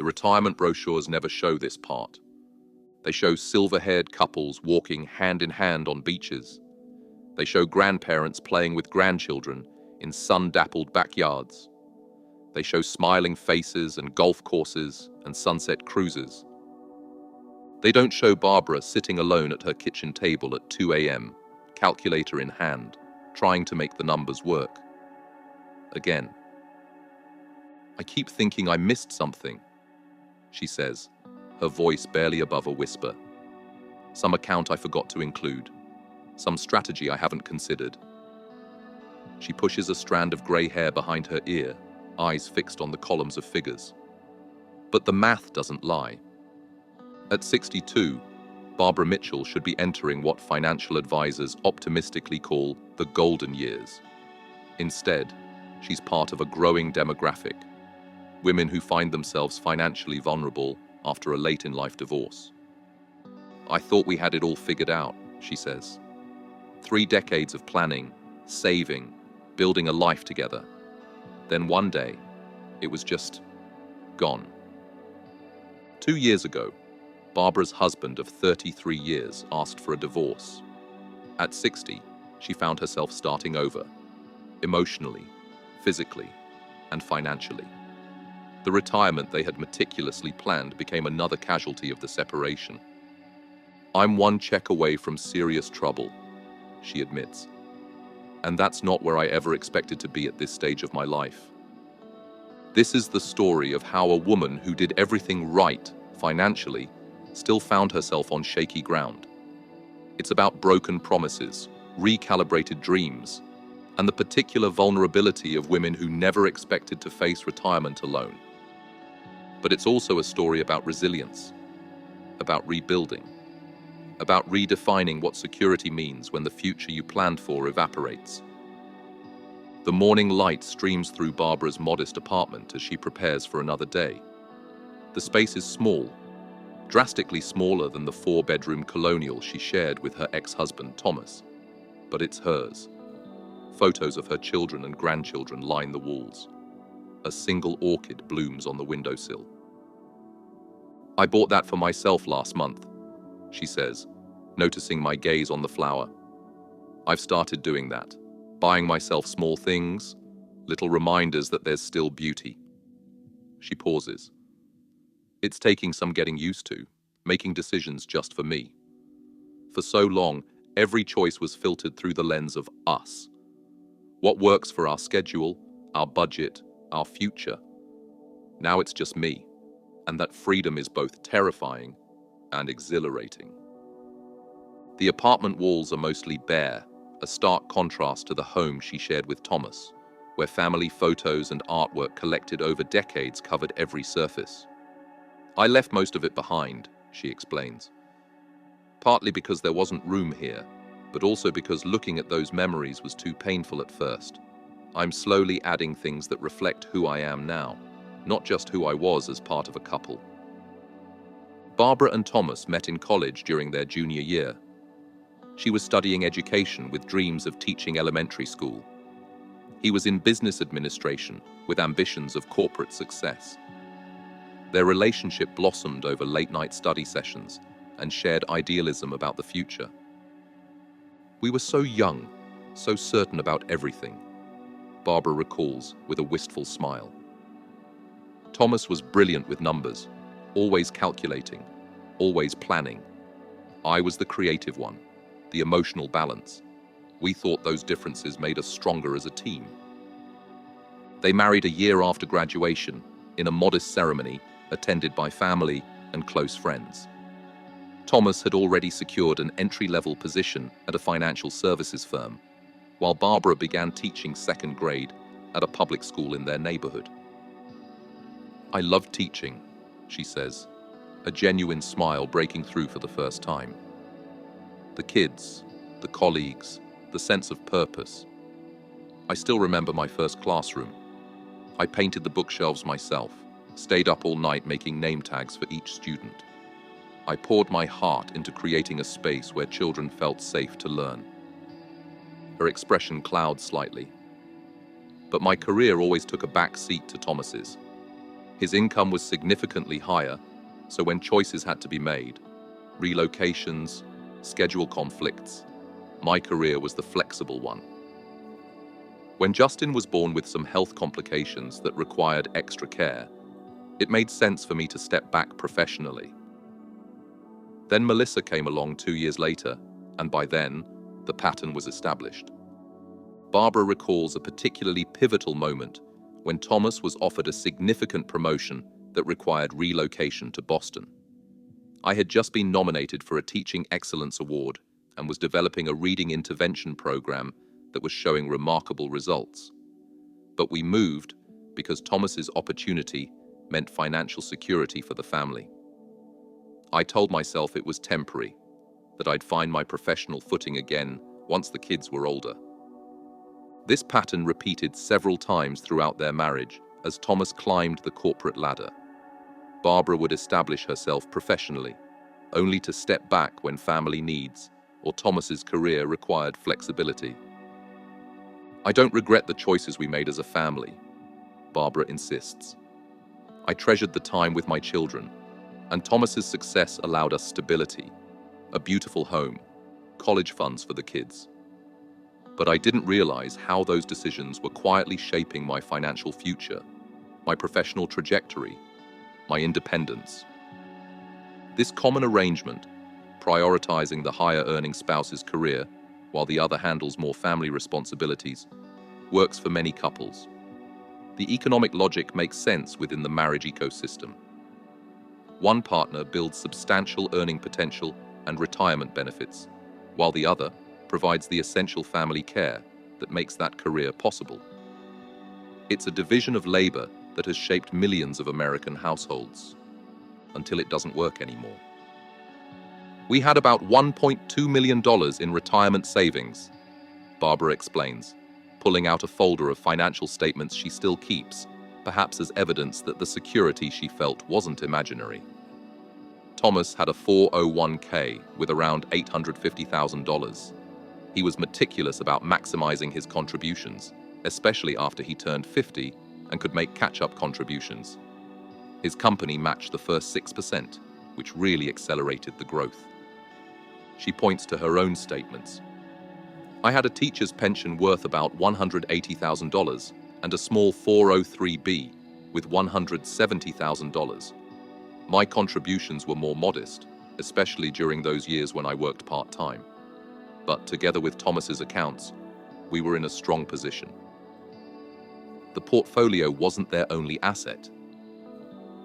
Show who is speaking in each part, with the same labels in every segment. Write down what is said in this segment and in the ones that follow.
Speaker 1: retirement brochures never show this part. They show silver-haired couples walking hand in hand on beaches. They show grandparents playing with grandchildren in sun-dappled backyards. They show smiling faces and golf courses and sunset cruises. They don't show Barbara sitting alone at her kitchen table at 2 a.m., calculator in hand, trying to make the numbers work. Again. "I keep thinking I missed something," she says, her voice barely above a whisper. "Some account I forgot to include. Some strategy I haven't considered." She pushes a strand of grey hair behind her ear, eyes fixed on the columns of figures. But the math doesn't lie. At 62, Barbara Mitchell should be entering what financial advisors optimistically call the golden years. Instead, she's part of a growing demographic, women who find themselves financially vulnerable after a late-in-life divorce. "I thought we had it all figured out," she says. 3 decades of planning, saving, building a life together. Then one day, it was just gone. 2 years ago, Barbara's husband of 33 years asked for a divorce. At 60, she found herself starting over, emotionally, physically, and financially. The retirement they had meticulously planned became another casualty of the separation. "I'm one check away from serious trouble," she admits. "And that's not where I ever expected to be at this stage of my life." This is the story of how a woman who did everything right financially still found herself on shaky ground. It's about broken promises, recalibrated dreams, and the particular vulnerability of women who never expected to face retirement alone. But it's also a story about resilience, about rebuilding, about redefining what security means when the future you planned for evaporates. The morning light streams through Barbara's modest apartment as she prepares for another day. The space is small, drastically smaller than the 4-bedroom colonial she shared with her ex-husband, Thomas. But it's hers. Photos of her children and grandchildren line the walls. A single orchid blooms on the windowsill. "I bought that for myself last month," she says, noticing my gaze on the flower. "I've started doing that, buying myself small things, little reminders that there's still beauty." She pauses. "It's taking some getting used to, making decisions just for me. For so long, every choice was filtered through the lens of us. What works for our schedule, our budget, our future. Now it's just me, and that freedom is both terrifying and exhilarating." The apartment walls are mostly bare, a stark contrast to the home she shared with Thomas, where family photos and artwork collected over decades covered every surface. "I left most of it behind," she explains. "Partly because there wasn't room here, but also because looking at those memories was too painful at first. I'm slowly adding things that reflect who I am now, not just who I was as part of a couple." Barbara and Thomas met in college during their junior year. She was studying education with dreams of teaching elementary school. He was in business administration with ambitions of corporate success. Their relationship blossomed over late-night study sessions and shared idealism about the future. "We were so young, so certain about everything," Barbara recalls with a wistful smile. "Thomas was brilliant with numbers, always calculating, always planning. I was the creative one, the emotional balance. We thought those differences made us stronger as a team." They married a year after graduation in a modest ceremony attended by family and close friends. Thomas had already secured an entry-level position at a financial services firm, while Barbara began teaching 2nd grade at a public school in their neighborhood. "I loved teaching," she says, a genuine smile breaking through for the first time. "The kids, the colleagues, the sense of purpose. I still remember my first classroom. I painted the bookshelves myself, stayed up all night making name tags for each student. I poured my heart into creating a space where children felt safe to learn." Her expression clouds slightly. "But my career always took a back seat to Thomas's. His income was significantly higher, so when choices had to be made, relocations, schedule conflicts, my career was the flexible one. When Justin was born with some health complications that required extra care, it made sense for me to step back professionally. Then Melissa came along 2 years later, and by then, the pattern was established. Barbara recalls a particularly pivotal moment when Thomas was offered a significant promotion that required relocation to Boston. I had just been nominated for a Teaching Excellence Award and was developing a reading intervention program that was showing remarkable results. But we moved because Thomas's opportunity meant financial security for the family. I told myself it was temporary, that I'd find my professional footing again once the kids were older. This pattern repeated several times throughout their marriage as Thomas climbed the corporate ladder. Barbara would establish herself professionally, only to step back when family needs or Thomas's career required flexibility. I don't regret the choices we made as a family, Barbara insists. I treasured the time with my children, and Thomas's success allowed us stability, a beautiful home, college funds for the kids. But I didn't realize how those decisions were quietly shaping my financial future, my professional trajectory, my independence. This common arrangement, prioritizing the higher-earning spouse's career while the other handles more family responsibilities, works for many couples. The economic logic makes sense within the marriage ecosystem. One partner builds substantial earning potential and retirement benefits, while the other provides the essential family care that makes that career possible. It's a division of labor that has shaped millions of American households, until it doesn't work anymore. We had about $1.2 million in retirement savings, Barbara explains, pulling out a folder of financial statements she still keeps, perhaps as evidence that the security she felt wasn't imaginary. Thomas had a 401k with around $850,000. He was meticulous about maximizing his contributions, especially after he turned 50 and could make catch-up contributions. His company matched the first 6%, which really accelerated the growth. She points to her own statements. I had a teacher's pension worth about $180,000 and a small 403b with $170,000. My contributions were more modest, especially during those years when I worked part-time. But together with Thomas's accounts, we were in a strong position. The portfolio wasn't their only asset.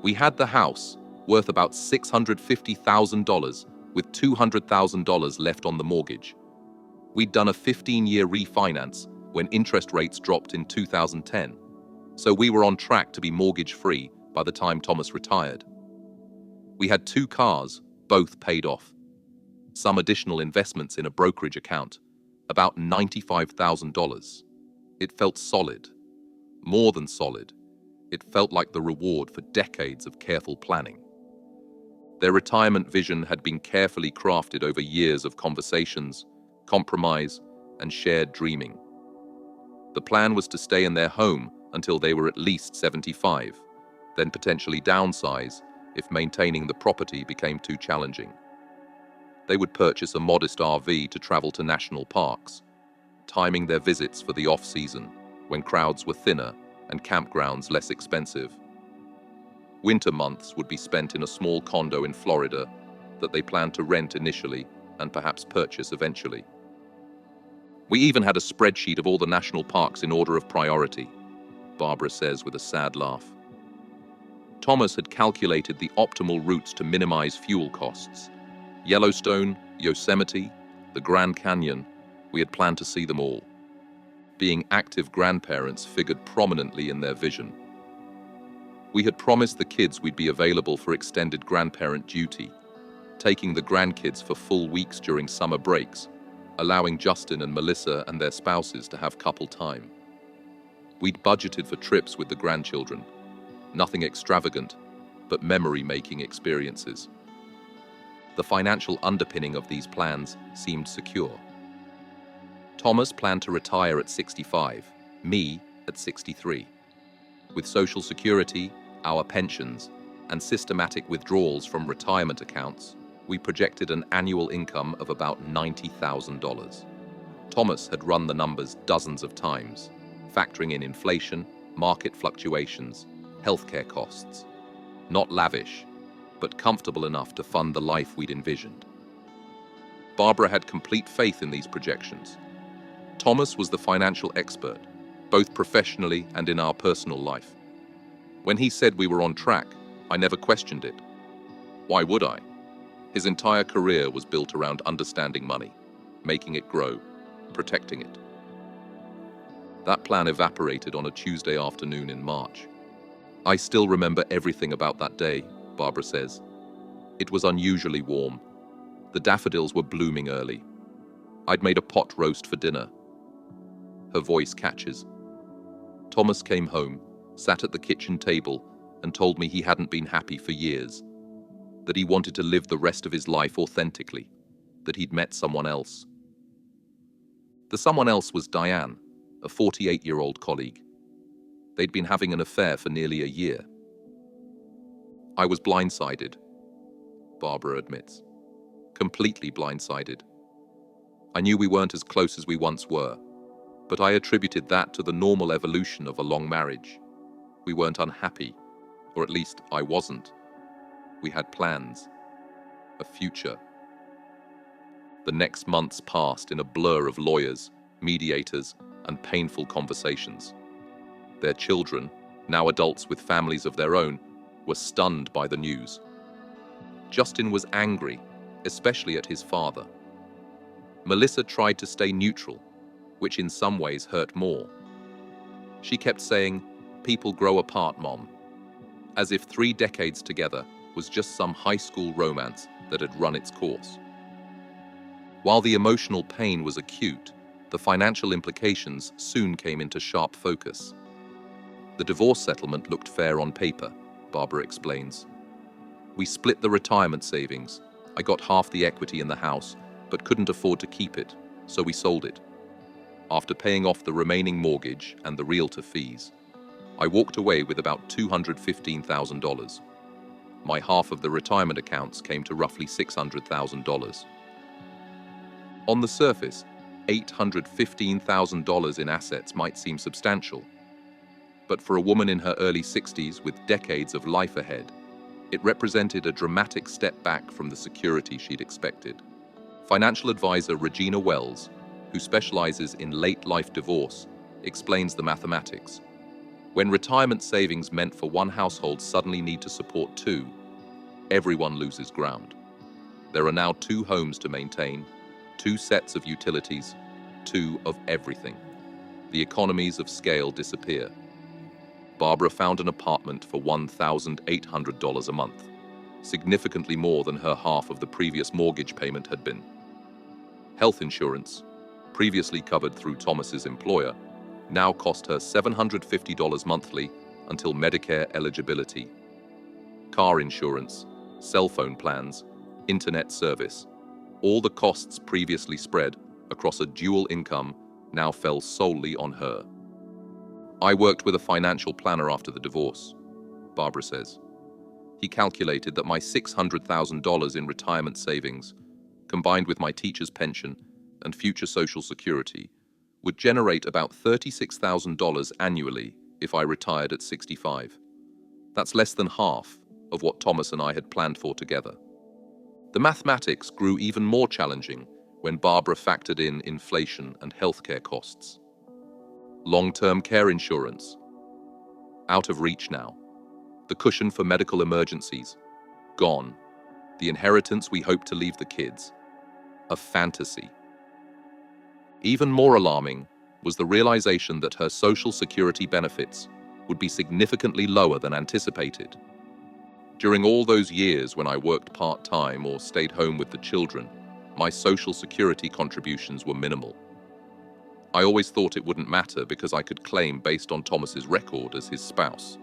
Speaker 1: We had the house, worth about $650,000, with $200,000 left on the mortgage. We'd done a 15-year refinance when interest rates dropped in 2010, so we were on track to be mortgage-free by the time Thomas retired. We had 2 cars, both paid off. Some additional investments in a brokerage account, about $95,000. It felt solid. More than solid. It felt like the reward for decades of careful planning. Their retirement vision had been carefully crafted over years of conversations, compromise, and shared dreaming. The plan was to stay in their home until they were at least 75, then potentially downsize if maintaining the property became too challenging. They would purchase a modest RV to travel to national parks, timing their visits for the off-season, when crowds were thinner and campgrounds less expensive. Winter months would be spent in a small condo in Florida that they planned to rent initially and perhaps purchase eventually. We even had a spreadsheet of all the national parks in order of priority, Barbara says with a sad laugh. Thomas had calculated the optimal routes to minimize fuel costs. Yellowstone, Yosemite, the Grand Canyon, we had planned to see them all. Being active grandparents figured prominently in their vision. We had promised the kids we'd be available for extended grandparent duty, taking the grandkids for full weeks during summer breaks, allowing Justin and Melissa and their spouses to have couple time. We'd budgeted for trips with the grandchildren, nothing extravagant, but memory-making experiences. The financial underpinning of these plans seemed secure. Thomas planned to retire at 65, me at 63. With Social Security, our pensions, and systematic withdrawals from retirement accounts, we projected an annual income of about $90,000. Thomas had run the numbers dozens of times, factoring in inflation, market fluctuations, healthcare costs. Not lavish, but comfortable enough to fund the life we'd envisioned. Barbara had complete faith in these projections. Thomas was the financial expert, both professionally and in our personal life. When he said we were on track, I never questioned it. Why would I? His entire career was built around understanding money, making it grow, protecting it. That plan evaporated on a Tuesday afternoon in March. I still remember everything about that day, Barbara says. It was unusually warm. The daffodils were blooming early. I'd made a pot roast for dinner. Her voice catches. Thomas came home, sat at the kitchen table, and told me he hadn't been happy for years, that he wanted to live the rest of his life authentically, that he'd met someone else. The someone else was Diane, a 48-year-old colleague. They'd been having an affair for nearly a year. I was blindsided, Barbara admits. Completely blindsided. I knew we weren't as close as we once were, but I attributed that to the normal evolution of a long marriage. We weren't unhappy, or at least I wasn't. We had plans, a future. The next months passed in a blur of lawyers, mediators, and painful conversations. Their children, now adults with families of their own, were stunned by the news. Justin was angry, especially at his father. Melissa tried to stay neutral, which in some ways hurt more. She kept saying, "People grow apart, Mom," as if 3 decades together was just some high school romance that had run its course. While the emotional pain was acute, the financial implications soon came into sharp focus. The divorce settlement looked fair on paper, Barbara explains. We split the retirement savings. I got half the equity in the house, but couldn't afford to keep it, so we sold it. After paying off the remaining mortgage and the realtor fees, I walked away with about $215,000. My half of the retirement accounts came to roughly $600,000. On the surface, $815,000 in assets might seem substantial, but for a woman in her early 60s with decades of life ahead, it represented a dramatic step back from the security she'd expected. Financial advisor Regina Wells, who specializes in late-life divorce, explains the mathematics. When retirement savings meant for one household suddenly need to support 2, everyone loses ground. There are now 2 homes to maintain, 2 sets of utilities, 2 of everything. The economies of scale disappear. Barbara found an apartment for $1,800 a month, significantly more than her half of the previous mortgage payment had been. Health insurance, previously covered through Thomas's employer, now cost her $750 monthly until Medicare eligibility. Car insurance, cell phone plans, internet service, all the costs previously spread across a dual income now fell solely on her. I worked with a financial planner after the divorce, Barbara says. He calculated that my $600,000 in retirement savings, combined with my teacher's pension and future Social Security, would generate about $36,000 annually if I retired at 65. That's less than half of what Thomas and I had planned for together. The mathematics grew even more challenging when Barbara factored in inflation and healthcare costs. Long-term care insurance, out of reach now. The cushion for medical emergencies, gone. The inheritance we hope to leave the kids, a fantasy. Even more alarming was the realization that her Social Security benefits would be significantly lower than anticipated. During all those years when I worked part-time or stayed home with the children, my Social Security contributions were minimal. I always thought it wouldn't matter because I could claim based on Thomas's record as his spouse.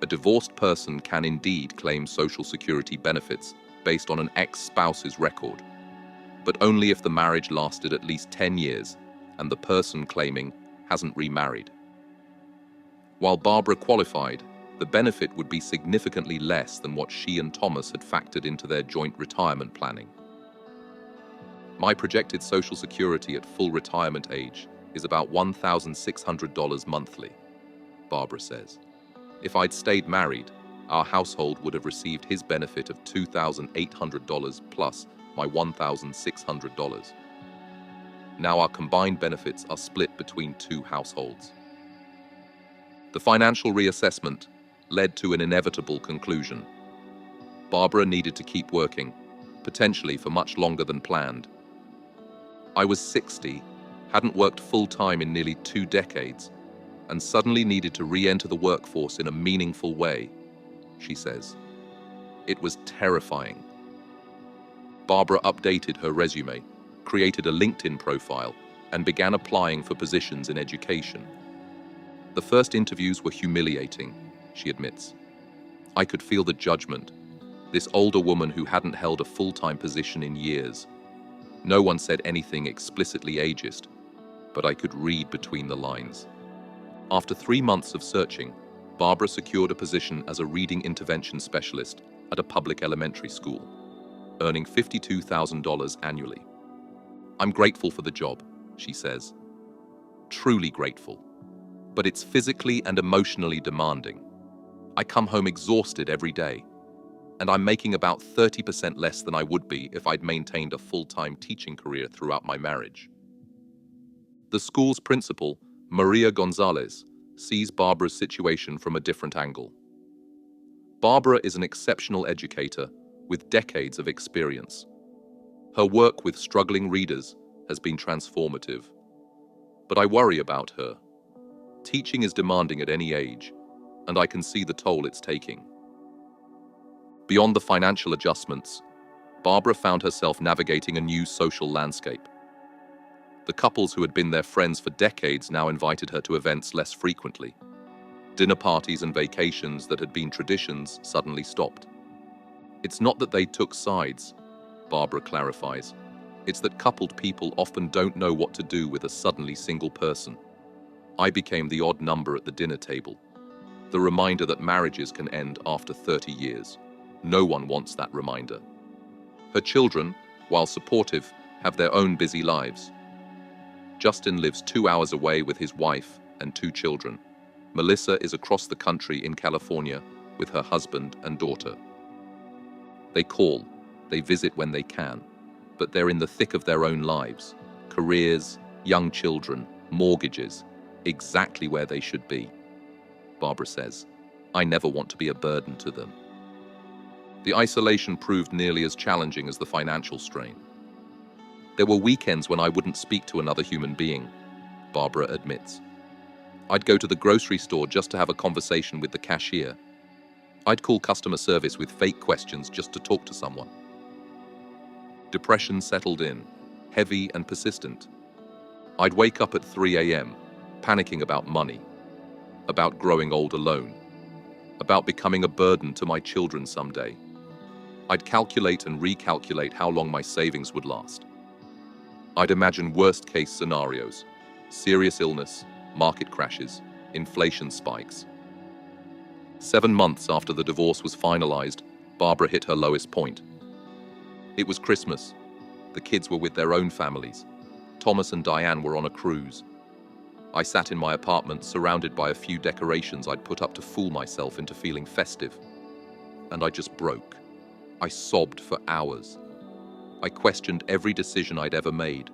Speaker 1: A divorced person can indeed claim Social Security benefits based on an ex-spouse's record, but only if the marriage lasted at least 10 years and the person claiming hasn't remarried. While Barbara qualified, the benefit would be significantly less than what she and Thomas had factored into their joint retirement planning. My projected Social Security at full retirement age is about $1,600 monthly, Barbara says. If I'd stayed married, our household would have received his benefit of $2,800 plus my $1,600. Now our combined benefits are split between two households. The financial reassessment led to an inevitable conclusion. Barbara needed to keep working, potentially for much longer than planned. I was 60, hadn't worked full-time in nearly 2 decades, and suddenly needed to re-enter the workforce in a meaningful way, she says. It was terrifying. Barbara updated her resume, created a LinkedIn profile, and began applying for positions in education. The first interviews were humiliating, she admits. I could feel the judgment. This older woman who hadn't held a full-time position in years. No one said anything explicitly ageist, but I could read between the lines. After 3 months of searching, Barbara secured a position as a reading intervention specialist at a public elementary school, earning $52,000 annually. I'm grateful for the job, she says. Truly grateful. But it's physically and emotionally demanding. I come home exhausted every day, and I'm making about 30% less than I would be if I'd maintained a full-time teaching career throughout my marriage. The school's principal, Maria Gonzalez, sees Barbara's situation from a different angle. Barbara is an exceptional educator with decades of experience. Her work with struggling readers has been transformative. But I worry about her. Teaching is demanding at any age, and I can see the toll it's taking. Beyond the financial adjustments, Barbara found herself navigating a new social landscape. The couples who had been their friends for decades now invited her to events less frequently. Dinner parties and vacations that had been traditions suddenly stopped. It's not that they took sides, Barbara clarifies. It's that coupled people often don't know what to do with a suddenly single person. I became the odd number at the dinner table. The reminder that marriages can end after 30 years. No one wants that reminder. Her children, while supportive, have their own busy lives. Justin lives 2 hours away with his wife and 2 children. Melissa is across the country in California with her husband and daughter. They call, they visit when they can, but they're in the thick of their own lives. Careers, young children, mortgages, exactly where they should be. Barbara says, I never want to be a burden to them. The isolation proved nearly as challenging as the financial strain. There were weekends when I wouldn't speak to another human being, Barbara admits. I'd go to the grocery store just to have a conversation with the cashier. I'd call customer service with fake questions just to talk to someone. Depression settled in, heavy and persistent. I'd wake up at 3 a.m., panicking about money, about growing old alone, about becoming a burden to my children someday. I'd calculate and recalculate how long my savings would last. I'd imagine worst-case scenarios, serious illness, market crashes, inflation spikes. 7 months after the divorce was finalized, Barbara hit her lowest point. It was Christmas. The kids were with their own families. Thomas and Diane were on a cruise. I sat in my apartment surrounded by a few decorations I'd put up to fool myself into feeling festive. And I just broke. I sobbed for hours. I questioned every decision I'd ever made.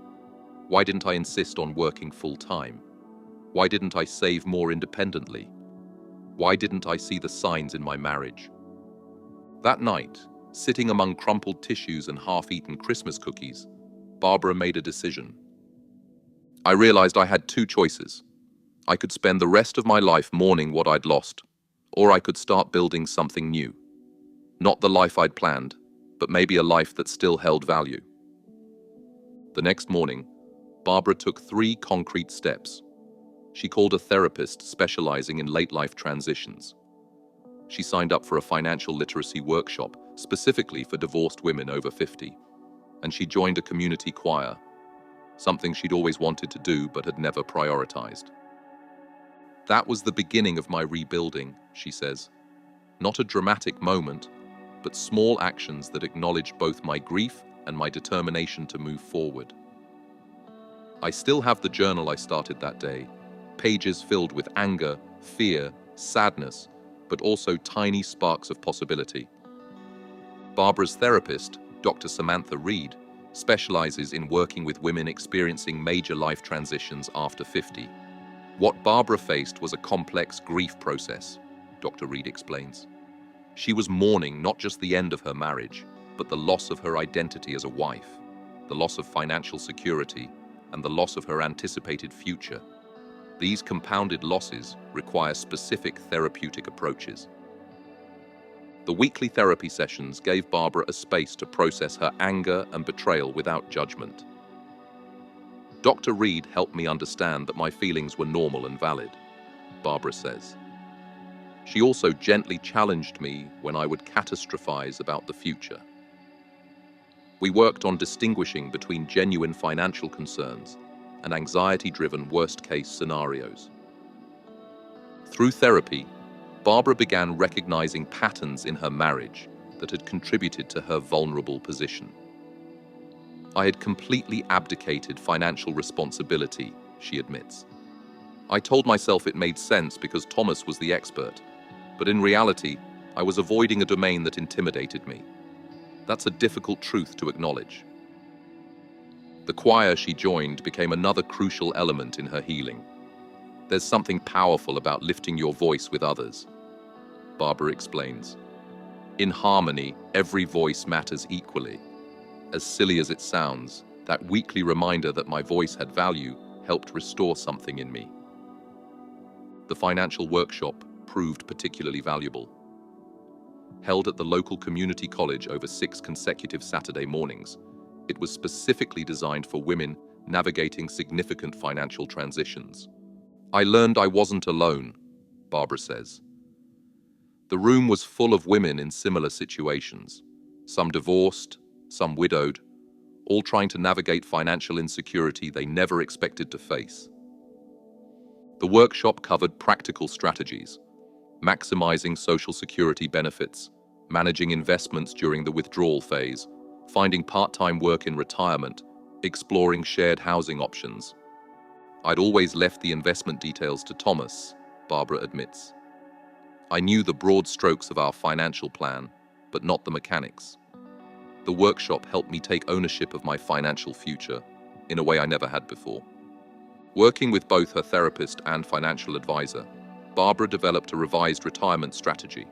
Speaker 1: Why didn't I insist on working full-time? Why didn't I save more independently? Why didn't I see the signs in my marriage? That night, sitting among crumpled tissues and half-eaten Christmas cookies, Barbara made a decision. I realized I had 2 choices. I could spend the rest of my life mourning what I'd lost, or I could start building something new. Not the life I'd planned, but maybe a life that still held value. The next morning, Barbara took 3 concrete steps. She called a therapist specializing in late-life transitions. She signed up for a financial literacy workshop specifically for divorced women over 50, and she joined a community choir, something she'd always wanted to do but had never prioritized. That was the beginning of my rebuilding, she says. Not a dramatic moment, but small actions that acknowledge both my grief and my determination to move forward. I still have the journal I started that day, pages filled with anger, fear, sadness, but also tiny sparks of possibility. Barbara's therapist, Dr. Samantha Reed, specializes in working with women experiencing major life transitions after 50. What Barbara faced was a complex grief process, Dr. Reed explains. She was mourning not just the end of her marriage, but the loss of her identity as a wife, the loss of financial security, and the loss of her anticipated future. These compounded losses require specific therapeutic approaches. The weekly therapy sessions gave Barbara a space to process her anger and betrayal without judgment. Dr. Reed helped me understand that my feelings were normal and valid, Barbara says. She also gently challenged me when I would catastrophize about the future. We worked on distinguishing between genuine financial concerns and anxiety-driven worst-case scenarios. Through therapy, Barbara began recognizing patterns in her marriage that had contributed to her vulnerable position. I had completely abdicated financial responsibility, she admits. I told myself it made sense because Thomas was the expert, but in reality, I was avoiding a domain that intimidated me. That's a difficult truth to acknowledge. The choir she joined became another crucial element in her healing. There's something powerful about lifting your voice with others, Barbara explains. In harmony, every voice matters equally. As silly as it sounds, that weekly reminder that my voice had value helped restore something in me. The financial workshop proved particularly valuable. Held at the local community college over 6 consecutive Saturday mornings, it was specifically designed for women navigating significant financial transitions. I learned I wasn't alone, Barbara says. The room was full of women in similar situations, some divorced, some widowed, all trying to navigate financial insecurity they never expected to face. The workshop covered practical strategies, maximizing Social Security benefits, managing investments during the withdrawal phase, finding part-time work in retirement, exploring shared housing options. I'd always left the investment details to Thomas, Barbara admits. I knew the broad strokes of our financial plan, but not the mechanics. The workshop helped me take ownership of my financial future in a way I never had before. Working with both her therapist and financial advisor, Barbara developed a revised retirement strategy.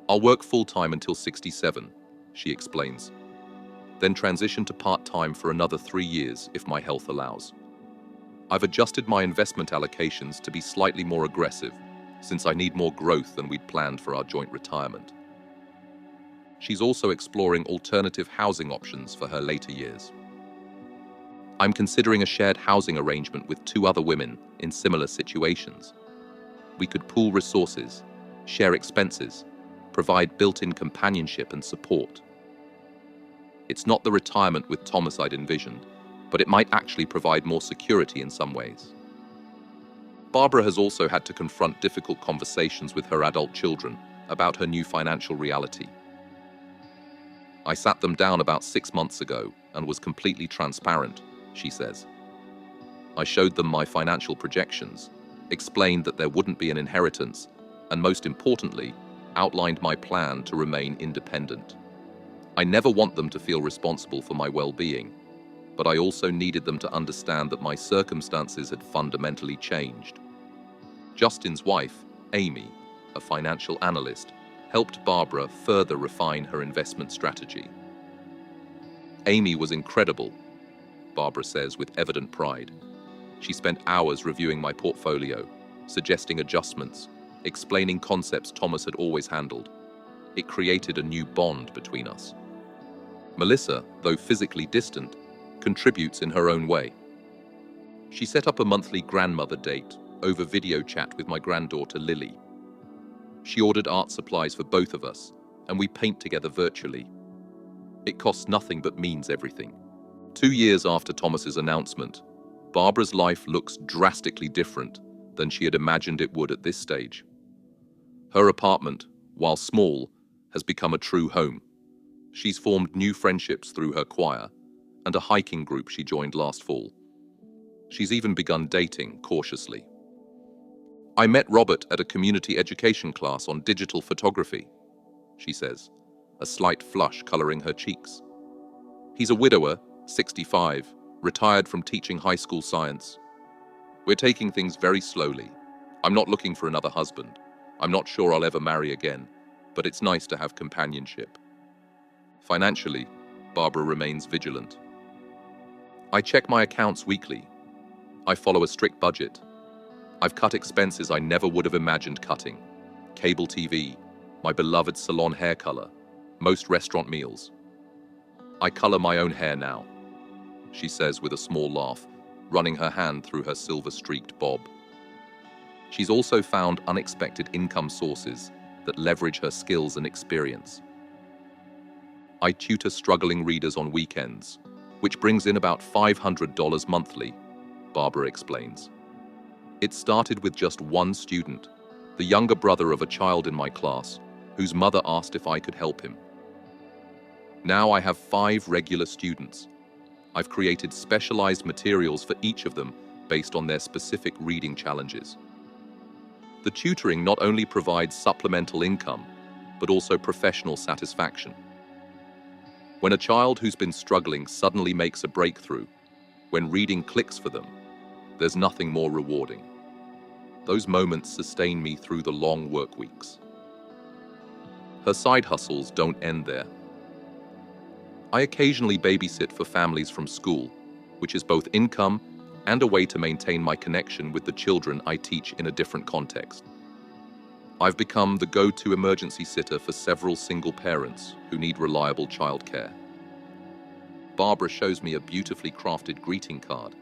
Speaker 1: I'll work full-time until 67, she explains, then transition to part-time for another 3 years if my health allows. I've adjusted my investment allocations to be slightly more aggressive, since I need more growth than we'd planned for our joint retirement. She's also exploring alternative housing options for her later years. I'm considering a shared housing arrangement with 2 other women in similar situations. We could pool resources, share expenses, provide built-in companionship and support. It's not the retirement with Thomas I'd envisioned, but it might actually provide more security in some ways. Barbara has also had to confront difficult conversations with her adult children about her new financial reality. I sat them down about 6 months ago and was completely transparent, she says. I showed them my financial projections, explained that there wouldn't be an inheritance, and most importantly, outlined my plan to remain independent. I never want them to feel responsible for my well-being, but I also needed them to understand that my circumstances had fundamentally changed. Justin's wife, Amy, a financial analyst, helped Barbara further refine her investment strategy. Amy was incredible, Barbara says with evident pride. She spent hours reviewing my portfolio, suggesting adjustments, explaining concepts Thomas had always handled. It created a new bond between us. Melissa, though physically distant, contributes in her own way. She set up a monthly grandmother date over video chat with my granddaughter Lily. She ordered art supplies for both of us, and we paint together virtually. It costs nothing but means everything. 2 years after Thomas's announcement, Barbara's life looks drastically different, than she had imagined it would at this stage. Her apartment, while small, has become a true home. She's formed new friendships through her choir and a hiking group she joined last fall. She's even begun dating cautiously. "I met Robert at a community education class on digital photography," she says, a slight flush coloring her cheeks. "He's a widower, 65, retired from teaching high school science. We're taking things very slowly. I'm not looking for another husband. I'm not sure I'll ever marry again, but it's nice to have companionship." Financially, Barbara remains vigilant. "I check my accounts weekly. I follow a strict budget. I've cut expenses I never would have imagined cutting. Cable TV, my beloved salon hair color, most restaurant meals. I color my own hair now," she says with a small laugh, running her hand through her silver-streaked bob. She's also found unexpected income sources that leverage her skills and experience. "I tutor struggling readers on weekends, which brings in about $500 monthly," Barbara explains. "It started with just one student, the younger brother of a child in my class, whose mother asked if I could help him. Now I have 5 regular students. I've created specialized materials for each of them based on their specific reading challenges. The tutoring not only provides supplemental income, but also professional satisfaction. When a child who's been struggling suddenly makes a breakthrough, when reading clicks for them, there's nothing more rewarding. Those moments sustain me through the long work weeks." Her side hustles don't end there. "I occasionally babysit for families from school, which is both income and a way to maintain my connection with the children I teach in a different context. I've become the go-to emergency sitter for several single parents who need reliable childcare." Barbara shows me a beautifully crafted greeting card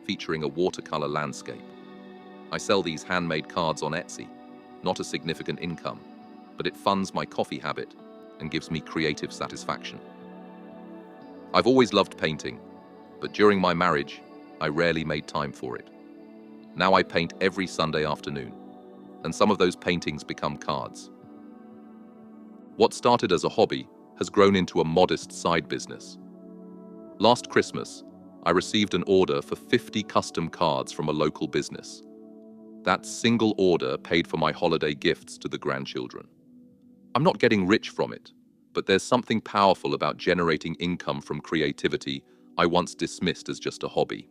Speaker 1: featuring a watercolor landscape. "I sell these handmade cards on Etsy, not a significant income, but it funds my coffee habit and gives me creative satisfaction. I've always loved painting, but during my marriage, I rarely made time for it. Now I paint every Sunday afternoon, and some of those paintings become cards." What started as a hobby has grown into a modest side business. "Last Christmas, I received an order for 50 custom cards from a local business. That single order paid for my holiday gifts to the grandchildren. I'm not getting rich from it, but there's something powerful about generating income from creativity I once dismissed as just a hobby."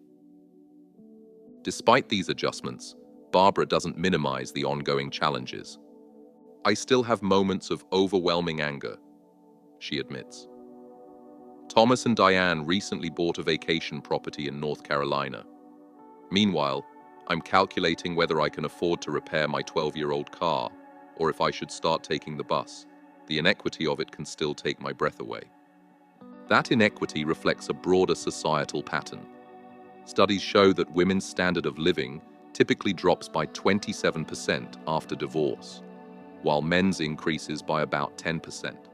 Speaker 1: Despite these adjustments, Barbara doesn't minimize the ongoing challenges. "I still have moments of overwhelming anger," she admits. "Thomas and Diane recently bought a vacation property in North Carolina. Meanwhile, I'm calculating whether I can afford to repair my 12-year-old car, or if I should start taking the bus. The inequity of it can still take my breath away." That inequity reflects a broader societal pattern. Studies show that women's standard of living typically drops by 27% after divorce, while men's increases by about 10%.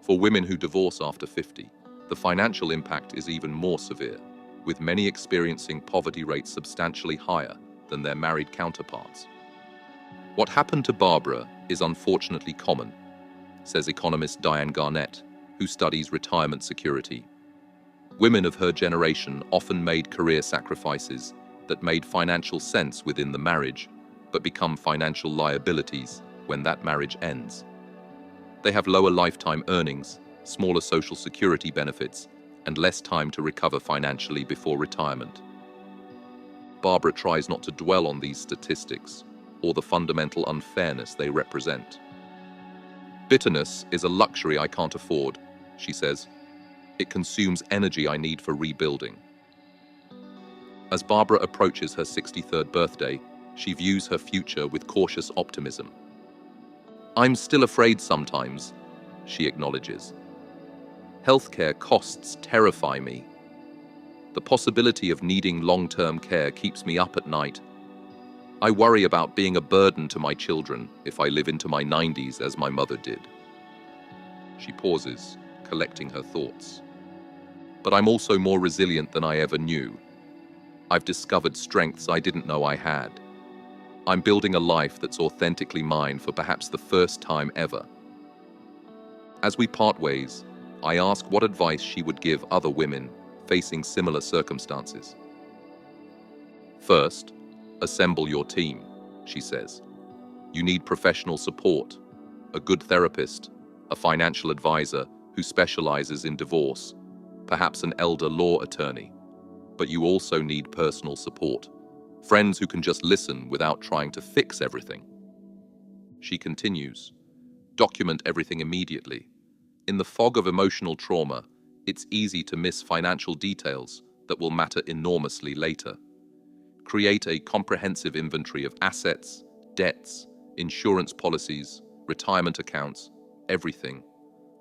Speaker 1: For women who divorce after 50, the financial impact is even more severe, with many experiencing poverty rates substantially higher than their married counterparts. "What happened to Barbara is unfortunately common," says economist Diane Garnett, who studies retirement security. "Women of her generation often made career sacrifices that made financial sense within the marriage, but become financial liabilities when that marriage ends. They have lower lifetime earnings, smaller social security benefits, and less time to recover financially before retirement." Barbara tries not to dwell on these statistics or the fundamental unfairness they represent. "Bitterness is a luxury I can't afford," she says. "It consumes energy I need for rebuilding." As Barbara approaches her 63rd birthday, she views her future with cautious optimism. "I'm still afraid sometimes," she acknowledges. "Healthcare costs terrify me. The possibility of needing long-term care keeps me up at night. I worry about being a burden to my children if I live into my 90s as my mother did." She pauses, collecting her thoughts. "But I'm also more resilient than I ever knew. I've discovered strengths I didn't know I had, I'm building a life that's authentically mine for perhaps the first time ever. As we part ways, I ask what advice she would give other women facing similar circumstances. First, assemble your team, she says. You need professional support, a good therapist, a financial advisor who specializes in divorce, perhaps an elder law attorney. But you also need personal support, friends who can just listen without trying to fix everything. She continues, document everything immediately. In the fog of emotional trauma, it's easy to miss financial details that will matter enormously later. Create a comprehensive inventory of assets, debts, insurance policies, retirement accounts, everything.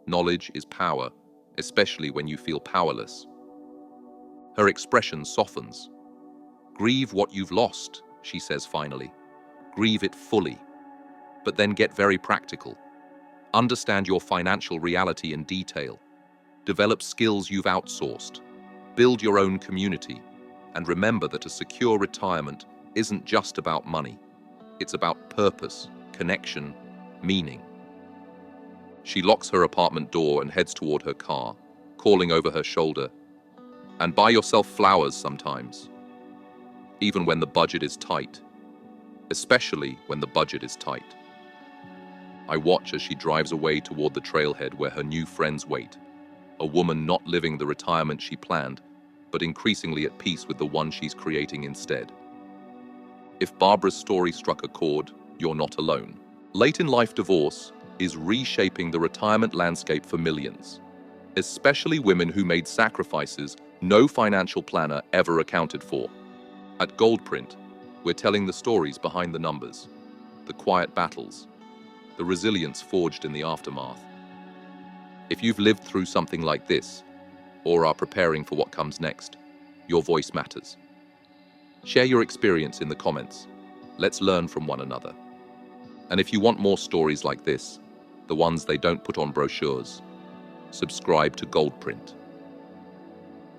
Speaker 1: Knowledge is power, especially when you feel powerless. Her expression softens. Grieve what you've lost, she says finally. Grieve it fully. But then get very practical. Understand your financial reality in detail. Develop skills you've outsourced. Build your own community. And remember that a secure retirement isn't just about money. It's about purpose, connection, meaning. She locks her apartment door and heads toward her car, calling over her shoulder, "And buy yourself flowers sometimes, even when the budget is tight, especially when the budget is tight." I watch as she drives away toward the trailhead where her new friends wait, a woman not living the retirement she planned, but increasingly at peace with the one she's creating instead. If Barbara's story struck a chord, you're not alone. Late-in-life divorce is reshaping the retirement landscape for millions, especially women who made sacrifices no financial planner ever accounted for. At Goldprint, we're telling the stories behind the numbers, the quiet battles, the resilience forged in the aftermath. If you've lived through something like this, or are preparing for what comes next, your voice matters. Share your experience in the comments. Let's learn from one another. And if you want more stories like this, the ones they don't put on brochures, subscribe to Goldprint.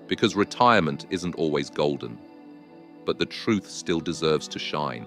Speaker 1: Because retirement isn't always golden, but the truth still deserves to shine.